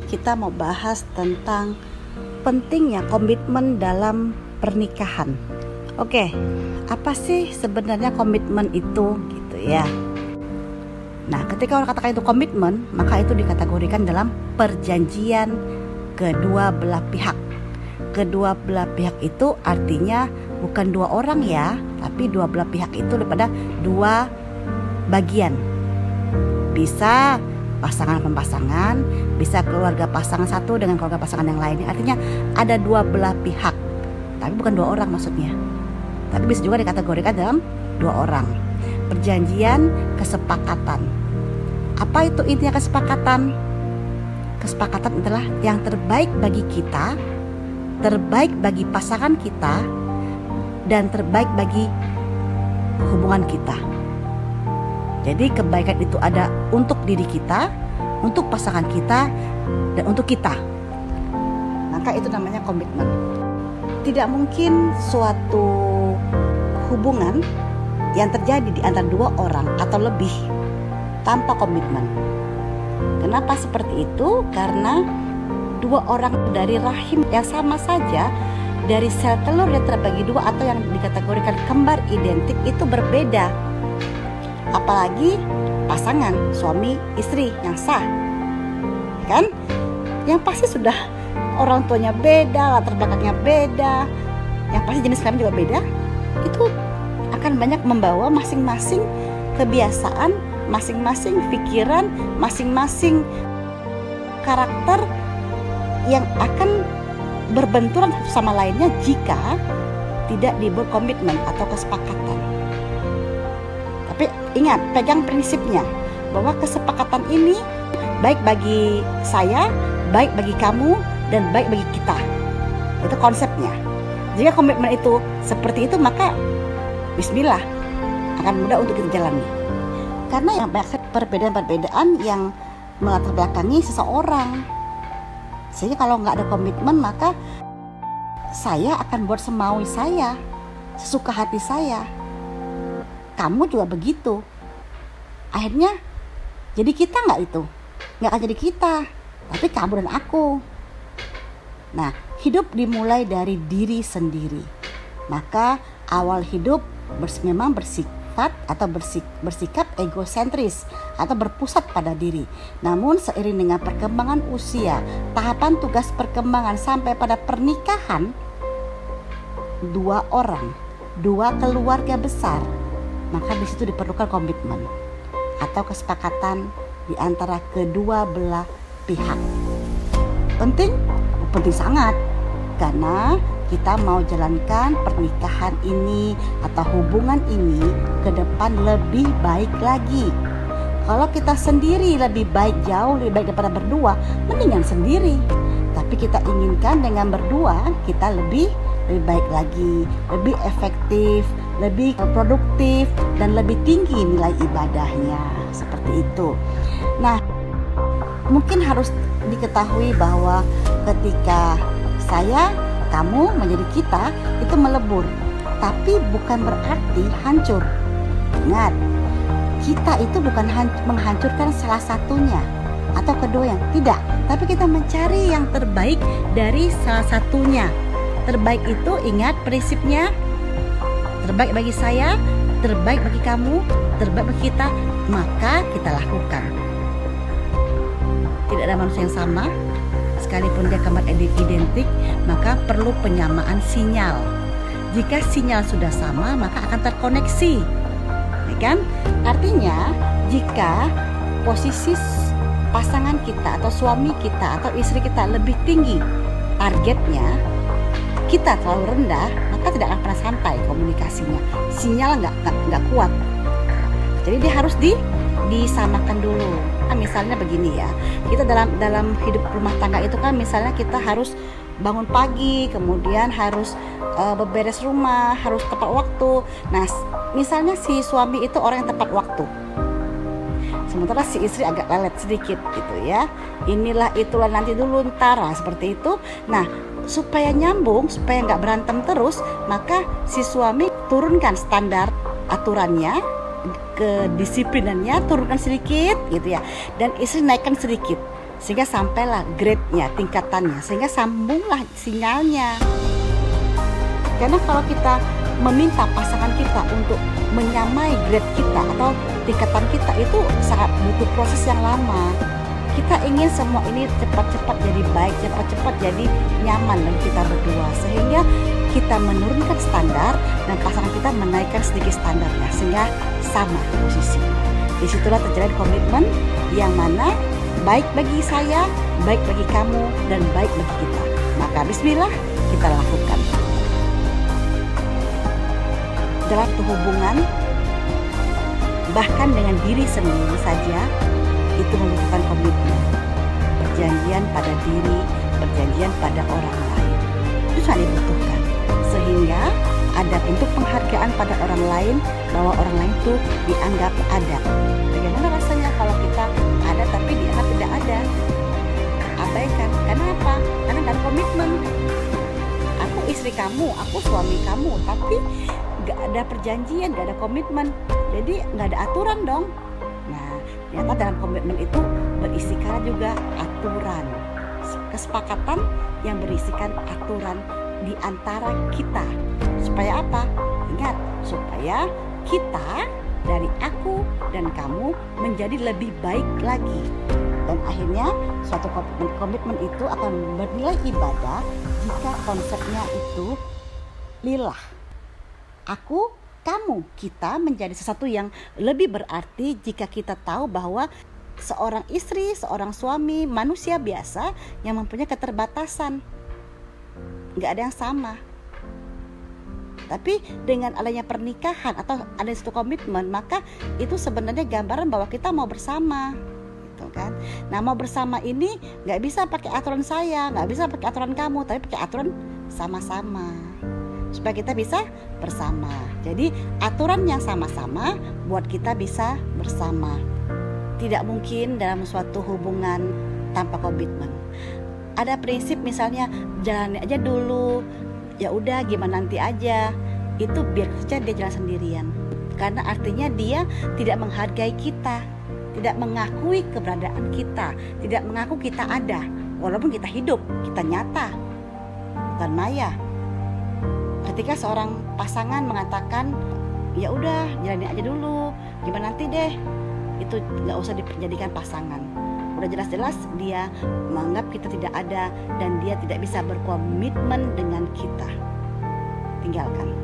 kita mau bahas tentang pentingnya komitmen dalam pernikahan. Oke, apa sih sebenarnya komitmen itu gitu ya? Nah, ketika orang katakan itu komitmen, maka itu dikategorikan dalam perjanjian kedua belah pihak. Kedua belah pihak itu artinya bukan dua orang ya, tapi dua belah pihak itu daripada dua bagian. Bisa pasangan-pasangan, bisa keluarga pasangan satu dengan keluarga pasangan yang lainnya. Artinya ada dua belah pihak, tapi bukan dua orang maksudnya. Tapi bisa juga dikategorikan dalam dua orang. Perjanjian kesepakatan. Apa itu intinya kesepakatan? Kesepakatan adalah yang terbaik bagi kita, terbaik bagi pasangan kita, dan terbaik bagi hubungan kita. Jadi kebaikan itu ada untuk diri kita, untuk pasangan kita, dan untuk kita. Maka itu namanya komitmen. Tidak mungkin suatu hubungan yang terjadi di antara dua orang atau lebih tanpa komitmen. Kenapa seperti itu? Karena dua orang dari rahim yang sama saja, dari sel telur yang terbagi dua atau yang dikategorikan kembar identik itu berbeda. Apalagi pasangan suami istri yang sah, kan? Yang pasti sudah orang tuanya beda, latar belakangnya beda, yang pasti jenis kelamin juga beda. Itu akan banyak membawa masing-masing kebiasaan, masing-masing pikiran, masing-masing karakter yang akan berbenturan satu sama lainnya jika tidak dibuat komitmen atau kesepakatan. Tapi ingat, pegang prinsipnya bahwa kesepakatan ini baik bagi saya, baik bagi kamu, dan baik bagi kita. Itu konsepnya. Jika komitmen itu seperti itu, maka bismillah, akan mudah untuk kita jalani. Karena yang banyak perbedaan-perbedaan yang melatar belakangi seseorang. Sehingga kalau nggak ada komitmen, maka saya akan buat semau saya, sesuka hati saya. Kamu juga begitu. Akhirnya jadi kita nggak itu? Nggak akan jadi kita, tapi kamu dan aku. Nah, hidup dimulai dari diri sendiri. Maka awal hidup memang bersifat atau bersikap egosentris atau berpusat pada diri. Namun seiring dengan perkembangan usia, tahapan tugas perkembangan sampai pada pernikahan, dua orang, dua keluarga besar, maka di situ diperlukan komitmen atau kesepakatan di antara kedua belah pihak. Penting sangat, karena kita mau jalankan pernikahan ini atau hubungan ini ke depan lebih baik lagi. Kalau kita sendiri lebih baik, jauh lebih baik daripada berdua, mendingan sendiri. Tapi kita inginkan dengan berdua kita lebih baik lagi, lebih efektif, lebih produktif, dan lebih tinggi nilai ibadahnya. Seperti itu. Nah, mungkin harus diketahui bahwa ketika saya, kamu menjadi kita, itu melebur, tapi bukan berarti hancur. Ingat, kita itu bukan menghancurkan salah satunya atau keduanya, tidak, tapi kita mencari yang terbaik dari salah satunya. Terbaik itu, ingat prinsipnya, terbaik bagi saya, terbaik bagi kamu, terbaik bagi kita, maka kita lakukan. Tidak ada manusia yang sama, sekalipun dia kembar identik, maka perlu penyamaan sinyal. Jika sinyal sudah sama, maka akan terkoneksi, ya kan? Artinya, jika posisi pasangan kita atau suami kita atau istri kita lebih tinggi targetnya, kita terlalu rendah, maka tidak akan pernah sampai komunikasinya. Sinyal nggak kuat. Jadi dia harus disamakan dulu. Nah, misalnya begini ya, kita dalam hidup rumah tangga itu kan, misalnya kita harus bangun pagi, kemudian harus beberes rumah, harus tepat waktu. Nah, misalnya si suami itu orang yang tepat waktu, sementara si istri agak lelet sedikit gitu ya. Inilah itulah, nanti dulu, ntar, seperti itu. Nah, supaya nyambung, supaya nggak berantem terus, maka si suami turunkan standar aturannya, kedisiplinannya turunkan sedikit gitu ya, dan istri naikkan sedikit. sehingga sampailah grade-nya, tingkatannya, sehingga sambunglah sinyalnya. Karena kalau kita meminta pasangan kita untuk menyamai grade kita atau tingkatan kita, itu sangat butuh proses yang lama. Kita ingin semua ini cepat-cepat jadi baik, cepat-cepat jadi nyaman bagi kita berdua, sehingga kita menurunkan standar dan pasangan kita menaikkan sedikit standarnya sehingga sama posisi. Disitulah terjalin komitmen yang mana baik bagi saya, baik bagi kamu, dan baik bagi kita. Maka bismillah, kita lakukan. Dalam hubungan, bahkan dengan diri sendiri saja, itu membutuhkan komitmen. Perjanjian pada diri, perjanjian pada orang lain. Itu sangat dibutuhkan. Sehingga ada bentuk penghargaan pada orang lain, bahwa orang lain itu dianggap ada. Bagaimana rasanya kalau kita ada tapi dianggap tidak ada? Abaikan. Karena apa? Karena nggak ada komitmen. Aku istri kamu, aku suami kamu, tapi nggak ada perjanjian, nggak ada komitmen. Jadi nggak ada aturan dong. Nah, ternyata dalam komitmen itu berisikan juga aturan, kesepakatan yang berisikan aturan di antara kita. Supaya apa? Ingat, supaya kita dari aku dan kamu menjadi lebih baik lagi. Dan akhirnya suatu komitmen itu akan bernilai ibadah jika konsepnya itu lillah. Aku, kamu, kita menjadi sesuatu yang lebih berarti jika kita tahu bahwa seorang istri, seorang suami, manusia biasa yang mempunyai keterbatasan. Nggak ada yang sama. Tapi dengan adanya pernikahan atau ada satu komitmen, maka itu sebenarnya gambaran bahwa kita mau bersama, gitu kan. Nah, mau bersama ini nggak bisa pakai aturan saya, nggak bisa pakai aturan kamu, tapi pakai aturan sama-sama supaya kita bisa bersama. Jadi aturan yang sama-sama buat kita bisa bersama. Tidak mungkin dalam suatu hubungan tanpa komitmen. Ada prinsip misalnya jalani aja dulu, ya udah gimana nanti aja, itu biar saja dia jalan sendirian. Karena artinya dia tidak menghargai kita, tidak mengakui keberadaan kita, tidak mengaku kita ada, walaupun kita hidup, kita nyata, bukan maya. Ketika seorang pasangan mengatakan, ya udah jalani aja dulu, gimana nanti deh, itu nggak usah dijadikan pasangan. Udah jelas-jelas dia menganggap kita tidak ada dan dia tidak bisa berkomitmen dengan kita. Tinggalkan.